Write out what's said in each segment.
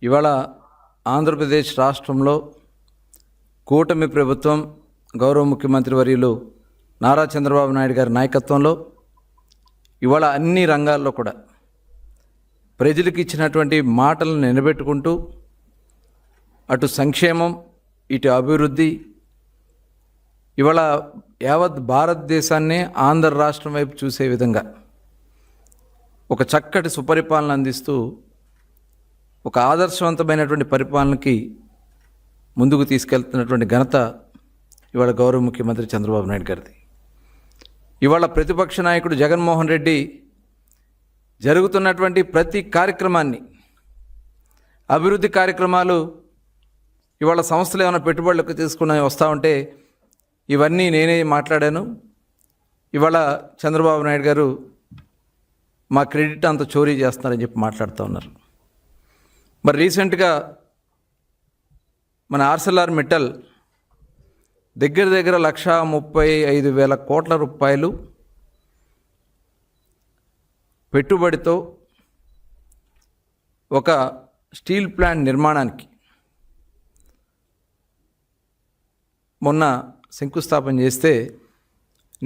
ఇవాళ ఆంధ్రప్రదేశ్ రాష్ట్రంలో కూటమి ప్రభుత్వం గౌరవ ముఖ్యమంత్రి వర్యులు నారా చంద్రబాబు నాయుడు గారి నాయకత్వంలో ఇవాళ అన్ని రంగాల్లో కూడా ప్రజలకు ఇచ్చినటువంటి మాటలను నిలబెట్టుకుంటూ అటు సంక్షేమం ఇటు అభివృద్ధి ఇవాళ యావత్ భారతదేశాన్నే ఆంధ్ర రాష్ట్రం వైపు చూసే విధంగా ఒక చక్కటి సుపరిపాలన అందిస్తూ ఒక ఆదర్శవంతమైనటువంటి పరిపాలనకి ముందుకు తీసుకెళ్తున్నటువంటి ఘనత ఇవాళ గౌరవ ముఖ్యమంత్రి చంద్రబాబు నాయుడు గారిది. ఇవాళ ప్రతిపక్ష నాయకుడు జగన్మోహన్ రెడ్డి జరుగుతున్నటువంటి ప్రతి కార్యక్రమాన్ని, అభివృద్ధి కార్యక్రమాలు ఇవాళ సంస్థలు ఏమైనా పెట్టుబడులకు తీసుకుని వస్తూ ఉంటే ఇవన్నీ నేనే మాట్లాడాను, ఇవాళ చంద్రబాబు నాయుడు గారు మా క్రెడిట్ అంత చోరీ చేస్తున్నారని చెప్పి మాట్లాడుతూ ఉన్నారు. మరి రీసెంట్గా మన ఆర్సెల్ఆర్ మిట్టల్ దగ్గర 1,35,000 కోట్ల రూపాయలు పెట్టుబడితో ఒక స్టీల్ ప్లాంట్ నిర్మాణానికి మొన్న శంకుస్థాపన చేస్తే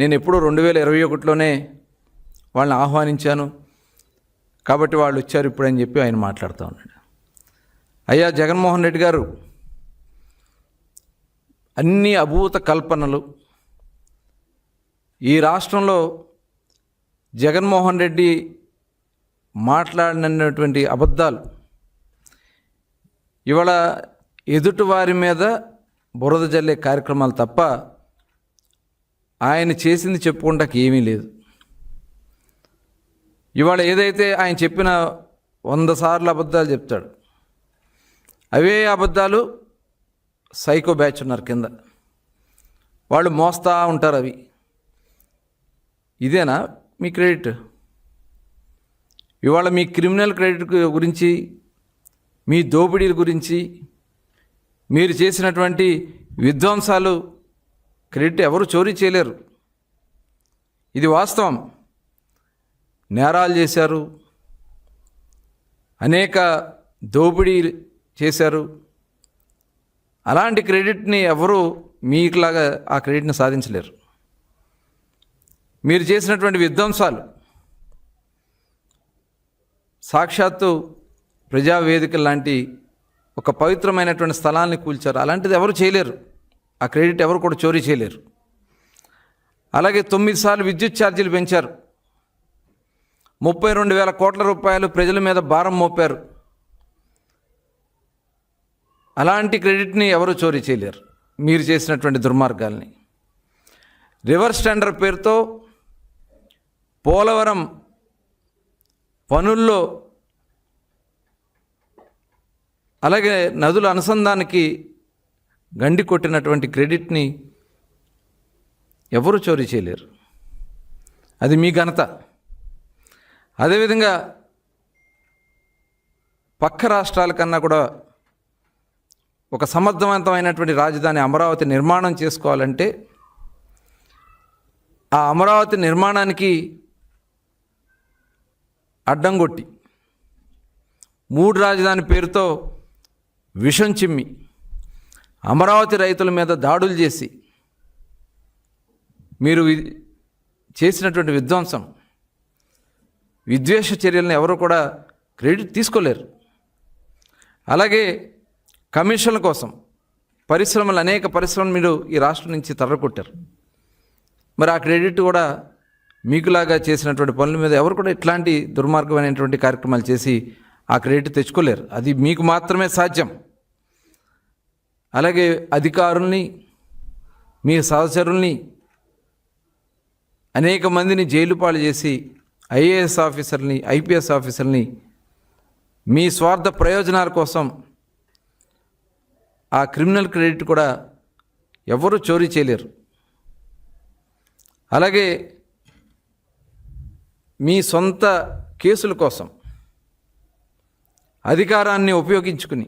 నేను ఎప్పుడూ 2021లోనే వాళ్ళని ఆహ్వానించాను కాబట్టి వాళ్ళు వచ్చారు ఇప్పుడని చెప్పి ఆయన మాట్లాడుతూ ఉన్నాడు. అయ్యా జగన్మోహన్ రెడ్డి గారు, అన్ని అభూత కల్పనలు, ఈ రాష్ట్రంలో జగన్మోహన్ రెడ్డి మాట్లాడినటువంటి అబద్ధాలు ఇవాళ ఎదుటివారి మీద బురద జల్లే కార్యక్రమాలు తప్ప ఆయన చేసింది చెప్పుకోవడానికి ఏమీ లేదు. ఇవాళ ఏదైతే ఆయన చెప్పిన 100 సార్లు అబద్ధాలు చెప్తాడు, అవే అబద్ధాలు సైకో బ్యాచ్ ఉన్నారు కింద, వాళ్ళు మోస్తూ ఉంటారు. అవి ఇదేనా మీ క్రెడిట్? ఇవాళ మీ క్రిమినల్ క్రెడిట్ గురించి, మీ దోపిడీల గురించి, మీరు చేసినటువంటి విధ్వంసాలు క్రెడిట్ ఎవరు చోరీ చేయలేరు. ఇది వాస్తవం. నేరాలు చేశారు, అనేక దోపిడీ చేశారు. అలాంటి క్రెడిట్ని ఎవరు మీకులాగా ఆ క్రెడిట్ని సాధించలేరు. మీరు చేసినటువంటి విధ్వంసాలు సాక్షాత్తు ప్రజావేదిక లాంటి ఒక పవిత్రమైనటువంటి స్థలాన్ని కూల్చారు. అలాంటిది ఎవరు చేయలేరు. ఆ క్రెడిట్ ఎవరు కూడా చోరీ చేయలేరు. అలాగే 9 సార్లు విద్యుత్ ఛార్జీలు పెంచారు. 32,000 కోట్ల రూపాయలు ప్రజల మీద భారం మోపారు. అలాంటి క్రెడిట్ని ఎవరు చోరీ చేయలేరు మీరు చేసినటువంటి దుర్మార్గాల్ని. రివర్స్ టెండర్ పేరుతో పోలవరం పనుల్లో, అలాగే నదుల అనుసంధానానికి గండి కొట్టినటువంటి క్రెడిట్ని ఎవరు చోరీ చేయలేరు. అది మీ ఘనత. అదేవిధంగా పక్క రాష్ట్రాల కన్నా కూడా ఒక సమర్థవంతమైనటువంటి రాజధాని అమరావతి నిర్మాణం చేసుకోవాలంటే ఆ అమరావతి నిర్మాణానికి అడ్డం కొట్టి 3 రాజధాని పేరుతో విషం చిమ్మి అమరావతి రైతుల మీద దాడులు చేసి మీరు చేసినటువంటి విధ్వంసం, విద్వేష చర్యలను ఎవరు కూడా క్రెడిట్ తీసుకోలేరు. అలాగే కమిషన్ల కోసం అనేక పరిశ్రమలు మీరు ఈ రాష్ట్రం నుంచి తరగొట్టారు. మరి ఆ క్రెడిట్ కూడా మీకులాగా చేసినటువంటి పనుల మీద ఎవరు కూడా ఇట్లాంటి దుర్మార్గమైనటువంటి కార్యక్రమాలు చేసి ఆ క్రెడిట్ తెచ్చుకోలేరు. అది మీకు మాత్రమే సాధ్యం. అలాగే అధికారుల్ని, మీ సహచరుల్ని అనేక మందిని జైలు పాలు చేసి ఐఏఎస్ ఆఫీసర్ని, ఐపీఎస్ ఆఫీసర్ని మీ స్వార్థ ప్రయోజనాల కోసం ఆ క్రిమినల్ క్రెడిట్ కూడా ఎవరు చోరీ చేయలేరు. అలాగే మీ సొంత కేసుల కోసం అధికారాన్ని ఉపయోగించుకుని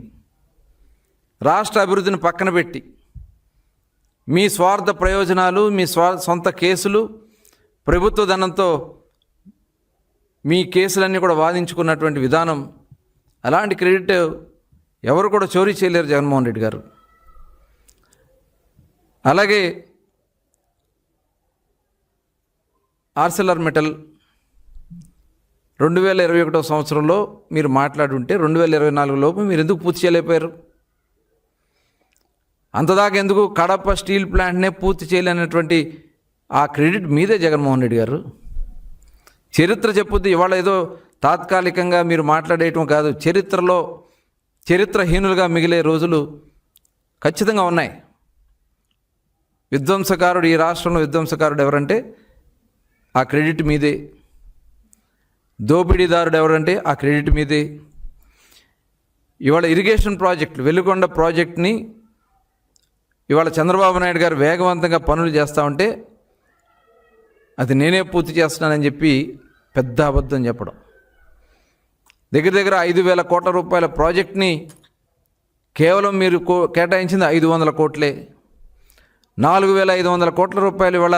రాష్ట్ర అభివృద్ధిని పక్కన పెట్టి మీ స్వార్థ ప్రయోజనాలు, మీ సొంత కేసులు, ప్రభుత్వ ధనంతో మీ కేసులన్నీ కూడా వాదించుకున్నటువంటి విధానం, అలాంటి క్రెడిట్ ఎవరు కూడా చోరీ చేయలేరు జగన్మోహన్ రెడ్డి గారు. అలాగే ఆర్సెలర్ మిట్టల్ 2021 సంవత్సరంలో మీరు మాట్లాడుంటే 2024 లోపు మీరు ఎందుకు పూర్తి చేయలేకపోయారు? అంతదాకా ఎందుకు కడప స్టీల్ ప్లాంట్నే పూర్తి చేయలేనటువంటి ఆ క్రెడిట్ మీదే జగన్మోహన్ రెడ్డి గారు. చరిత్ర చెప్పుద్ది. ఇవాళ ఏదో తాత్కాలికంగా మీరు మాట్లాడేయటం కాదు, చరిత్రహీనులుగా మిగిలే రోజులు ఖచ్చితంగా ఉన్నాయి. విధ్వంసకారుడు, ఈ రాష్ట్రంలో విధ్వంసకారుడు ఎవరంటే ఆ క్రెడిట్ మీదే. దోపిడీదారుడు ఎవరంటే ఆ క్రెడిట్ మీదే. ఇవాళ ఇరిగేషన్ ప్రాజెక్టులు, వెలుగొండ ప్రాజెక్ట్ని ఇవాళ చంద్రబాబు నాయుడు గారు వేగవంతంగా పనులు చేస్తూ ఉంటే అది నేనే పూర్తి చేస్తున్నానని చెప్పి పెద్ద అబద్ధం చెప్పడం. దగ్గర 5,000 కోట్ల రూపాయల ప్రాజెక్ట్ని కేవలం మీరు కేటాయించింది 500 కోట్లే. 4,500 కోట్ల రూపాయలు ఇవాళ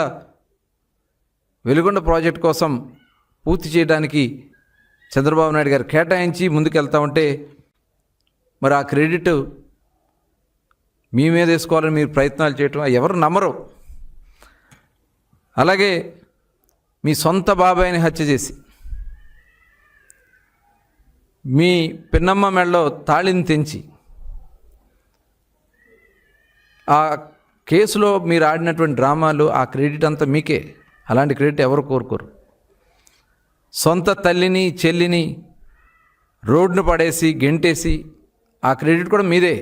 వెలుగొండ ప్రాజెక్ట్ కోసం పూర్తి చేయడానికి చంద్రబాబు నాయుడు గారు కేటాయించి ముందుకెళ్తా ఉంటే మరి ఆ క్రెడిట్ మీ మీద వేసుకోవాలని మీరు ప్రయత్నాలు చేయటం ఎవరు నమ్మరు. అలాగే మీ సొంత బాబాయిని హత్య చేసి మీ పిన్నమ్మ మెడలో తాళిని తెంచి ఆ కేసులో మీరు ఆడినటువంటి డ్రామాలు, ఆ క్రెడిట్ అంతా మీకే. అలాంటి క్రెడిట్ ఎవరు కోరుకోరు. సొంత తల్లిని చెల్లిని రోడ్డును పడేసి గెంటేసి ఆ క్రెడిట్ కూడా మీదే.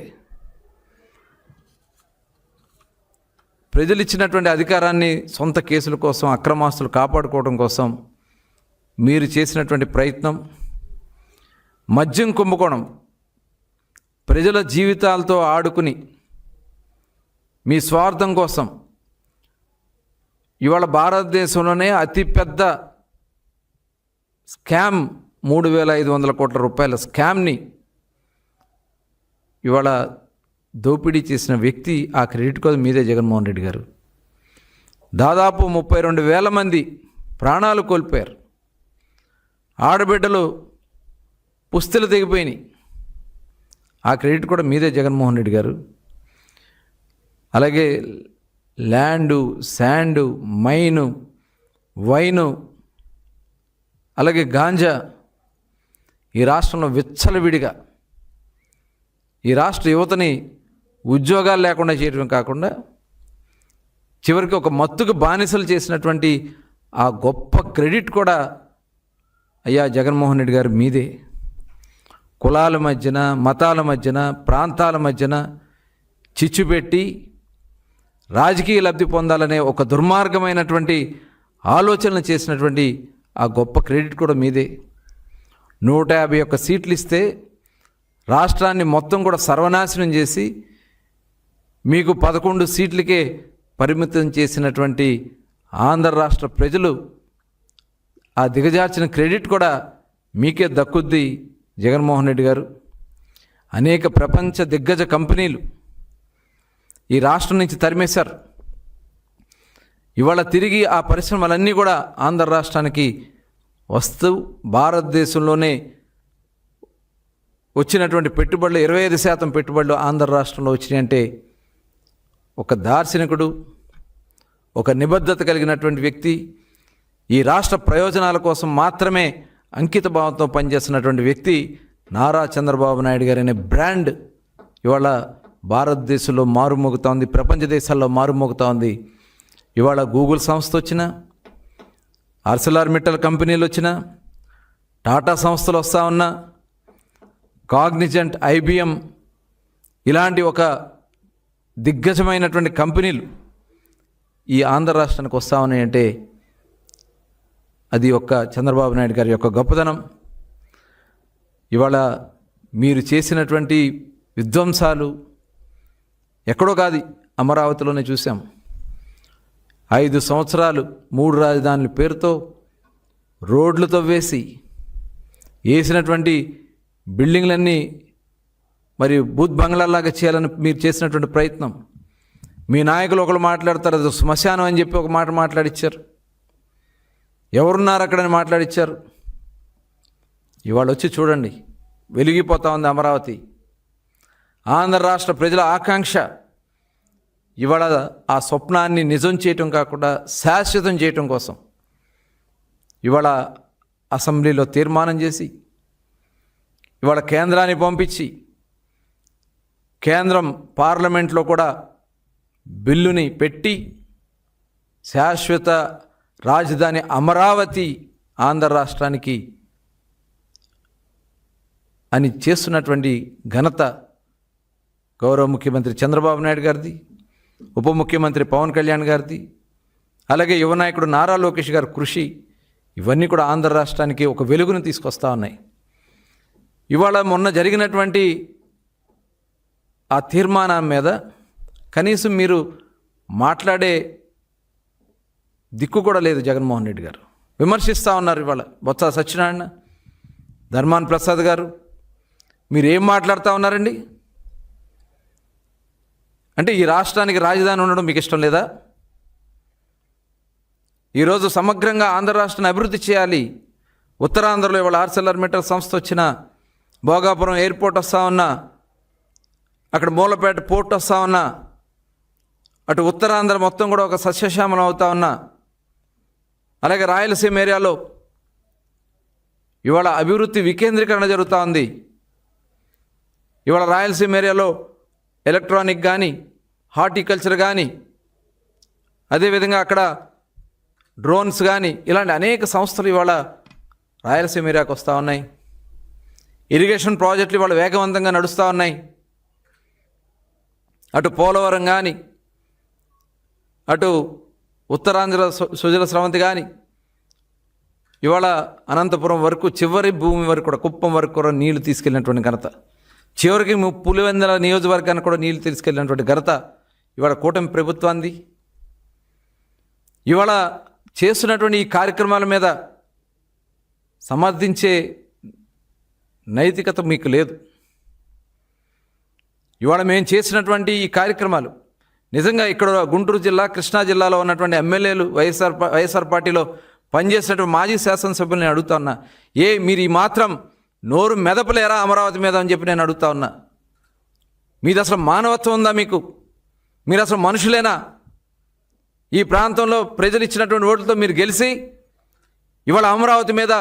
ప్రజలు ఇచ్చినటువంటి అధికారాన్ని సొంత కేసుల కోసం, అక్రమాస్తులు కాపాడుకోవడం కోసం మీరు చేసినటువంటి ప్రయత్నం, మద్యం కుంభకోణం, ప్రజల జీవితాలతో ఆడుకుని మీ స్వార్థం కోసం ఇవాళ భారతదేశంలోనే అతిపెద్ద స్కామ్ 3,500 కోట్ల రూపాయల స్కామ్ని ఇవాళ దోపిడీ చేసిన వ్యక్తి, ఆ క్రెడిట్ కూడా మీదే జగన్మోహన్ రెడ్డి గారు. దాదాపు 32,000 మంది ప్రాణాలు కోల్పోయారు. ఆడబిడ్డలు పుస్తలు తెగిపోయినాయి. ఆ క్రెడిట్ కూడా మీదే జగన్మోహన్ రెడ్డి గారు. అలాగే ల్యాండు, శాండు, మైను, వైను, అలాగే గాంజా ఈ రాష్ట్రంలో విచ్చలవిడిగా ఈ రాష్ట్ర యువతని ఉద్యోగాలు లేకుండా చేయడం కాకుండా చివరికి ఒక మత్తుకు బానిసలు చేసినటువంటి ఆ గొప్ప క్రెడిట్ కూడా అయ్యా జగన్మోహన్ రెడ్డి గారు మీదే. కులాల మధ్యన, మతాల మధ్యన, ప్రాంతాల మధ్యన చిచ్చు పెట్టి రాజకీయ లబ్ధి పొందాలనే ఒక దుర్మార్గమైనటువంటి ఆలోచనలు చేసినటువంటి ఆ గొప్ప క్రెడిట్ కూడా మీదే. 151 సీట్లు ఇస్తే రాష్ట్రాన్ని మొత్తం కూడా సర్వనాశనం చేసి మీకు 11 సీట్లకే పరిమితం చేసినటువంటి ఆంధ్ర రాష్ట్ర ప్రజలు ఆ దిగజార్చిన క్రెడిట్ కూడా మీకే దక్కుద్ది జగన్మోహన్ రెడ్డి గారు. అనేక ప్రపంచ దిగ్గజ కంపెనీలు ఈ రాష్ట్రం నుంచి తరిమేశారు. ఇవాళ తిరిగి ఆ పరిశ్రమలన్నీ కూడా ఆంధ్ర రాష్ట్రానికి వస్తూ భారతదేశంలోనే వచ్చినటువంటి పెట్టుబడులు 25% పెట్టుబడులు ఆంధ్ర రాష్ట్రంలో వచ్చినాయంటే ఒక దార్శనికుడు, ఒక నిబద్ధత కలిగినటువంటి వ్యక్తి, ఈ రాష్ట్ర ప్రయోజనాల కోసం మాత్రమే అంకిత భావంతో పనిచేస్తున్నటువంటి వ్యక్తి నారా చంద్రబాబు నాయుడు గారు అనే బ్రాండ్ ఇవాళ భారతదేశంలో మారుమోగుతూ ఉంది, ప్రపంచ దేశాల్లో మారుమోగుతూ ఉంది. ఇవాళ గూగుల్ సంస్థ వచ్చినా, ఆర్సెలర్ మిట్టల్ కంపెనీలు వచ్చినా, టాటా సంస్థలు వస్తూ ఉన్నా, కాగ్నిజెంట్, IBM ఇలాంటి ఒక దిగ్గజమైనటువంటి కంపెనీలు ఈ ఆంధ్ర రాష్ట్రానికి వస్తూ ఉన్నాయంటే అది ఒక్క చంద్రబాబు నాయుడు గారి యొక్క గొప్పదనం. ఇవాళ మీరు చేసినటువంటి విధ్వంసాలు ఎక్కడో కాదు, అమరావతిలోనే చూసాం. 5 సంవత్సరాలు 3 రాజధానుల పేరుతో రోడ్లు తవ్వేసి వేసినటువంటి బిల్డింగ్లన్నీ మరి బూత్ బంగ్లాలాగా చేయాలని మీరు చేసినటువంటి ప్రయత్నం. మీ నాయకులు ఒకరు మాట్లాడతారు, అది శ్మశానం అని చెప్పి ఒక మాట మాట్లాడిచ్చారు. ఎవరున్నారు అక్కడని మాట్లాడిచ్చారు. ఇవాళ వచ్చి చూడండి, వెలిగిపోతూ ఉంది అమరావతి. ఆంధ్ర రాష్ట్ర ప్రజల ఆకాంక్ష ఇవాళ ఆ స్వప్నాన్ని నిజం చేయటం కాకుండా శాశ్వతం చేయటం కోసం ఇవాళ అసెంబ్లీలో తీర్మానం చేసి ఇవాళ కేంద్రాన్ని పంపించి కేంద్రం పార్లమెంట్లో కూడా బిల్లుని పెట్టి శాశ్వత రాజధాని అమరావతి ఆంధ్ర రాష్ట్రానికి అని చేస్తున్నటువంటి ఘనత గౌరవ ముఖ్యమంత్రి చంద్రబాబు నాయుడు గారిది, ఉప ముఖ్యమంత్రి పవన్ కళ్యాణ్ గారిది, అలాగే యువ నాయకుడు నారా లోకేష్ గారి కృషి ఇవన్నీ కూడా ఆంధ్ర రాష్ట్రానికి ఒక వెలుగును తీసుకొస్తా ఉన్నాయి. ఇవాళ మొన్న జరిగినటువంటి ఆ తీర్మానం మీద కనీసం మీరు మాట్లాడే దిక్కు కూడా లేదు. జగన్మోహన్ రెడ్డి గారు విమర్శిస్తూ ఉన్నారు. ఇవాళ బొత్స సత్యనారాయణ, ధర్మాన ప్రసాద్ గారు మీరు ఏం మాట్లాడుతూ ఉన్నారండి? అంటే ఈ రాష్ట్రానికి రాజధాని ఉండడం మీకు ఇష్టం లేదా? ఈరోజు సమగ్రంగా ఆంధ్ర రాష్ట్రాన్ని అభివృద్ధి చేయాలి. ఉత్తరాంధ్రలో ఇవాళ ఆర్సెలర్మిట్టల్ సంస్థ వచ్చిన, భోగాపురం ఎయిర్పోర్ట్ వస్తూ ఉన్నా, అక్కడ మూలపేట పోర్ట్ వస్తూ ఉన్నా, అటు ఉత్తరాంధ్ర మొత్తం కూడా ఒక సస్యశ్యామలం అవుతా ఉన్నా, అలాగే రాయలసీమ ఏరియాలో ఇవాళ అభివృద్ధి వికేంద్రీకరణ జరుగుతూ ఉంది. ఇవాళ రాయలసీమ ఏరియాలో ఎలక్ట్రానిక్ కానీ, హార్టికల్చర్ కానీ, అదేవిధంగా అక్కడ డ్రోన్స్ కానీ, ఇలాంటి అనేక సంస్థలు ఇవాళ రాయలసీమ ఏరియాకు వస్తూ ఉన్నాయి. ఇరిగేషన్ ప్రాజెక్టులు ఇవాళ వేగవంతంగా నడుస్తూ ఉన్నాయి. అటు పోలవరం కానీ, అటు ఉత్తరాంధ్ర సుజల స్రవంతి కానీ, ఇవాళ అనంతపురం వరకు చివరి భూమి వరకు కూడా, కుప్పం వరకు కూడా నీళ్లు తీసుకెళ్ళినటువంటి ఘనత, చివరికి పులివెందుల నియోజకవర్గానికి కూడా నీళ్లు తీసుకెళ్ళినటువంటి ఘనత ఇవాళ కూటమి ప్రభుత్వాన్ని. ఇవాళ చేస్తున్నటువంటి ఈ కార్యక్రమాల మీద సమర్థించే నైతికత మీకు లేదు. ఇవాళ మేము చేసినటువంటి ఈ కార్యక్రమాలు నిజంగా ఇక్కడ గుంటూరు జిల్లా, కృష్ణా జిల్లాలో ఉన్నటువంటి ఎమ్మెల్యేలు, వైఎస్ఆర్ పార్టీలో పనిచేసినటువంటి మాజీ శాసనసభ్యులు నేను అడుగుతా ఉన్నా, మీరు ఈ మాత్రం నోరు మెదపలేరా అమరావతి మీద అని చెప్పి నేను అడుగుతా ఉన్నా. మీది అసలు మానవత్వం ఉందా మీకు? మీరు అసలు మనుషులేనా? ఈ ప్రాంతంలో ప్రజలు ఇచ్చినటువంటి ఓట్లతో మీరు గెలిచి ఇవాళ అమరావతి మీద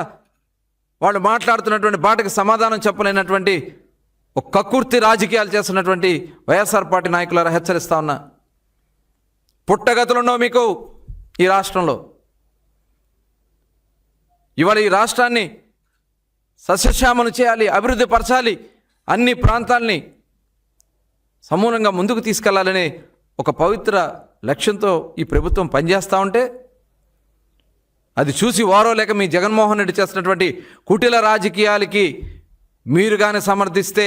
వాళ్ళు మాట్లాడుతున్నటువంటి బాటకి సమాధానం చెప్పలేనటువంటి ఒక కక్కుర్తి రాజకీయాలు చేస్తున్నటువంటి వైఎస్ఆర్ పార్టీ నాయకులారా హెచ్చరిస్తా ఉన్నా. పుట్టగతులున్నావు మీకు ఈ రాష్ట్రంలో. ఇవాళ ఈ రాష్ట్రాన్ని సస్యశ్యామలు చేయాలి, అభివృద్ధి పరచాలి, అన్ని ప్రాంతాల్ని సమూలంగా ముందుకు తీసుకెళ్లాలనే ఒక పవిత్ర లక్ష్యంతో ఈ ప్రభుత్వం పనిచేస్తూ ఉంటే అది చూసి వారో లేక మీ జగన్మోహన్ రెడ్డి చేస్తున్నటువంటి కుటిల రాజకీయాలకి మీరు కానీ సమర్థిస్తే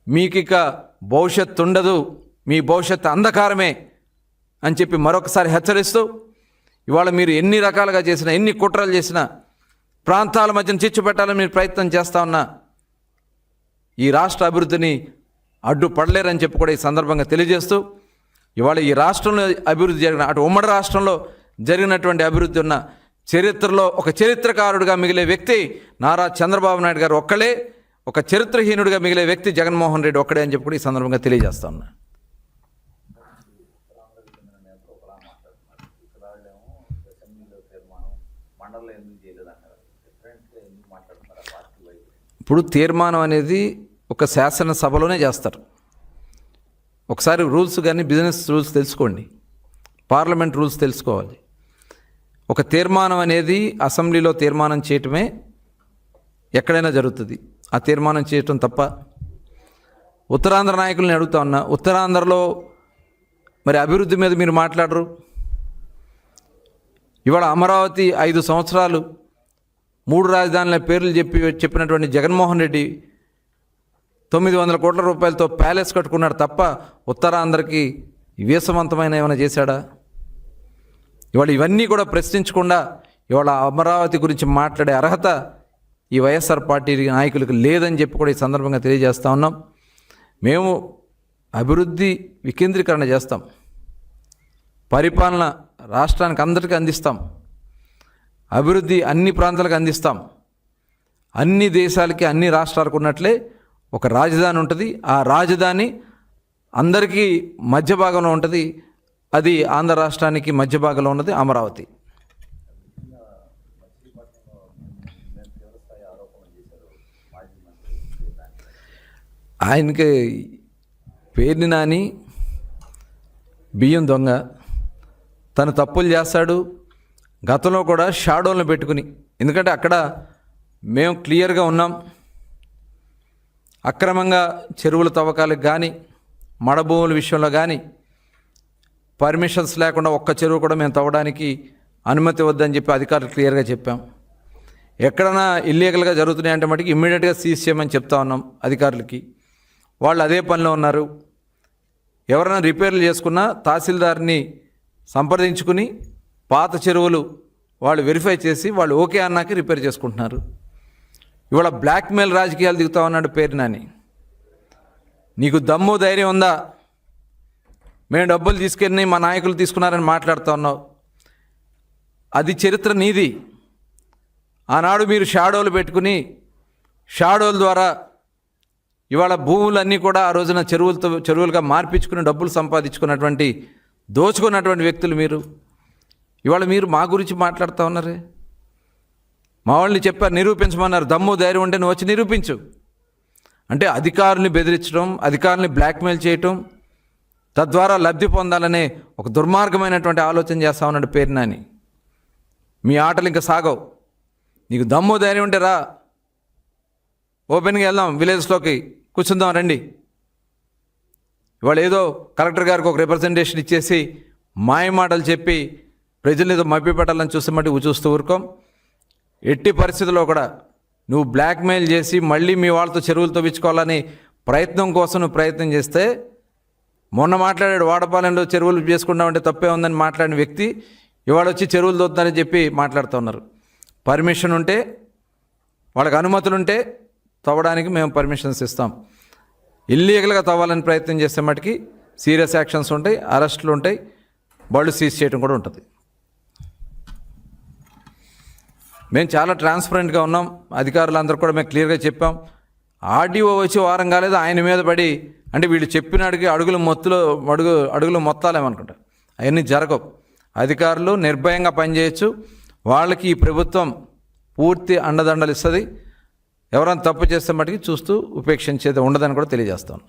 మీకు ఇక భవిష్యత్తు ఉండదు, మీ భవిష్యత్తు అంధకారమే అని చెప్పి మరొకసారి హెచ్చరిస్తూ, ఇవాళ మీరు ఎన్ని రకాలుగా చేసినా, ఎన్ని కుట్రలు చేసినా, ప్రాంతాల మధ్యన చిచ్చు పెట్టాలని మీరు ప్రయత్నం చేస్తూ ఉన్నా ఈ రాష్ట్ర అభివృద్ధిని అడ్డుపడలేరని చెప్పి కూడా ఈ సందర్భంగా తెలియజేస్తూ, ఇవాళ ఈ రాష్ట్రంలో అభివృద్ధి జరిగిన, అటు ఉమ్మడి రాష్ట్రంలో జరిగినటువంటి అభివృద్ధి ఉన్న చరిత్రలో ఒక చరిత్రకారుడిగా మిగిలే వ్యక్తి నారా చంద్రబాబు నాయుడు గారు ఒక్కడే, ఒక చరిత్రహీనుడిగా మిగిలే వ్యక్తి జగన్మోహన్ రెడ్డి ఒక్కడే అని చెప్పి కూడా ఈ సందర్భంగా తెలియజేస్తా ఉన్నా. ఇప్పుడు తీర్మానం అనేది ఒక శాసనసభలోనే చేస్తారు. ఒకసారి రూల్స్ కానీ బిజినెస్ రూల్స్ తెలుసుకోండి, పార్లమెంట్ రూల్స్ తెలుసుకోవాలి. ఒక తీర్మానం అనేది అసెంబ్లీలో తీర్మానం చేయటమే ఎక్కడైనా జరుగుతుంది. ఆ తీర్మానం చేయటం తప్ప. ఉత్తరాంధ్ర నాయకుల్ని అడుగుతా ఉన్నా, ఉత్తరాంధ్రలో మరి అభివృద్ధి మీద మీరు మాట్లాడరు. ఇవాళ అమరావతి 5 సంవత్సరాలు 3 రాజధానుల పేర్లు చెప్పినటువంటి జగన్మోహన్ రెడ్డి 900 కోట్ల రూపాయలతో ప్యాలెస్ కట్టుకున్నాడు తప్ప ఉత్తరాంధ్రకి వీసవంతమైన ఏమైనా చేశాడా? ఇవాళ ఇవన్నీ కూడా ప్రశ్నించకుండా ఇవాళ అమరావతి గురించి మాట్లాడే అర్హత ఈ వైఎస్ఆర్ పార్టీ నాయకులకు లేదని చెప్పి కూడా ఈ సందర్భంగా తెలియజేస్తూ ఉన్నాం. మేము అభివృద్ధి వికేంద్రీకరణ చేస్తాం, పరిపాలన రాష్ట్రానికి అందరికీ అందిస్తాం, అభివృద్ధి అన్ని ప్రాంతాలకు అందిస్తాం. అన్ని దేశాలకి, అన్ని రాష్ట్రాలకు ఉన్నట్లే ఒక రాజధాని ఉంటుంది. ఆ రాజధాని అందరికీ మధ్య భాగంలో ఉంటుంది. అది ఆంధ్ర రాష్ట్రానికి మధ్య భాగంలో ఉన్నది అమరావతి. ఆయనకి పేర్ని నాని బియ్యం దొంగ, తను తప్పులు చేస్తాడు. గతంలో కూడా షాడోలను పెట్టుకుని, ఎందుకంటే అక్కడ మేము క్లియర్గా ఉన్నాం. అక్రమంగా చెరువుల తవ్వకాలకు కానీ మడభూముల విషయంలో కానీ పర్మిషన్స్ లేకుండా ఒక్క చెరువు కూడా మేము తవ్వడానికి అనుమతి వద్దని చెప్పి అధికారులు క్లియర్గా చెప్పాం. ఎక్కడైనా ఇల్లీగల్గా జరుగుతున్నాయంటే మటుకు ఇమ్మీడియట్గా సీజ్ చేయమని చెప్తా ఉన్నాం అధికారులకి. వాళ్ళు అదే పనిలో ఉన్నారు. ఎవరైనా రిపేర్లు చేసుకున్నా తహసీల్దార్ని సంప్రదించుకుని పాత చెరువులు వాళ్ళు వెరిఫై చేసి వాళ్ళు ఓకే అన్నాక రిపేర్ చేసుకుంటున్నారు. ఇవాళ బ్లాక్మెయిల్ రాజకీయాలు దిగుతా ఉన్నాడు పేరు నాని. నీకు దమ్ము ధైర్యం ఉందా? మేము డబ్బులు తీసుకెళ్ళి మా నాయకులు తీసుకున్నారని మాట్లాడుతూ ఉన్నావు. అది చరిత్ర నీది. ఆనాడు మీరు షాడోలు పెట్టుకుని షాడోల ద్వారా ఇవాళ భూములన్నీ కూడా ఆ రోజున చెరువులుగా మార్పించుకుని డబ్బులు సంపాదించుకున్నటువంటి దోచుకున్నటువంటి వ్యక్తులు మీరు. ఇవాళ మీరు మా గురించి మాట్లాడుతూ ఉన్నారే. మా వాళ్ళని చెప్పారు, నిరూపించమన్నారు. దమ్ము ధైర్యం ఉంటే నువ్వు వచ్చి నిరూపించు అంటే అధికారుల్ని బెదిరించడం, అధికారుల్ని బ్లాక్మెయిల్ చేయటం, తద్వారా లబ్ధి పొందాలనే ఒక దుర్మార్గమైనటువంటి ఆలోచన చేస్తా ఉన్నాడు పేరు నాని. మీ ఆటలు ఇంకా సాగవు. నీకు దమ్ము ధైర్యం ఉంటే రా, ఓపెన్గా వెళ్దాం, విలేజ్లోకి కూర్చుందాం, రండి. ఇవాళ ఏదో కలెక్టర్ గారికి ఒక రిప్రజెంటేషన్ ఇచ్చేసి మాయ మాటలు చెప్పి ప్రజల్ని ఏదో మభ్య పెట్టాలని చూస్తామంటే చూస్తూ ఊరుకోం. ఎట్టి పరిస్థితుల్లో కూడా నువ్వు బ్లాక్మెయిల్ చేసి మళ్ళీ మీ వాళ్ళతో చెరువులు తవ్వించుకోవాలని ప్రయత్నం కోసం నువ్వు ప్రయత్నం చేస్తే, మొన్న మాట్లాడాడు వాడపాలెంలో చెరువులు చేసుకుంటామంటే తప్పే ఉందని మాట్లాడిన వ్యక్తి ఇవాళ వచ్చి చెరువులు తవ్వుతారని చెప్పి మాట్లాడుతూ ఉన్నారు. పర్మిషన్ ఉంటే, వాళ్ళకి అనుమతులు ఉంటే తవ్వడానికి మేము పర్మిషన్స్ ఇస్తాం. ఇల్లీగల్గా తవ్వాలని ప్రయత్నం చేసే మటుకి సీరియస్ యాక్షన్స్ ఉంటాయి, అరెస్టులు ఉంటాయి, బళ్ళు సీజ్ చేయడం కూడా ఉంటుంది. మేము చాలా ట్రాన్స్పరెంట్గా ఉన్నాం. అధికారులందరూ కూడా మేము క్లియర్గా చెప్పాం. ఆర్డీఓ వచ్చి వారం కాలేదు ఆయన మీద పడి, అంటే వీళ్ళు చెప్పినాడికి అడుగులు మొత్తాలేమనుకుంటా, అవన్నీ జరగవు. అధికారులు నిర్భయంగా పనిచేయచ్చు. వాళ్ళకి ఈ ప్రభుత్వం పూర్తి అండదండలు ఇస్తుంది. ఎవరైనా తప్పు చేస్తే మటుకి చూస్తూ ఉపేక్షించేది ఉండదని కూడా తెలియజేస్తాను.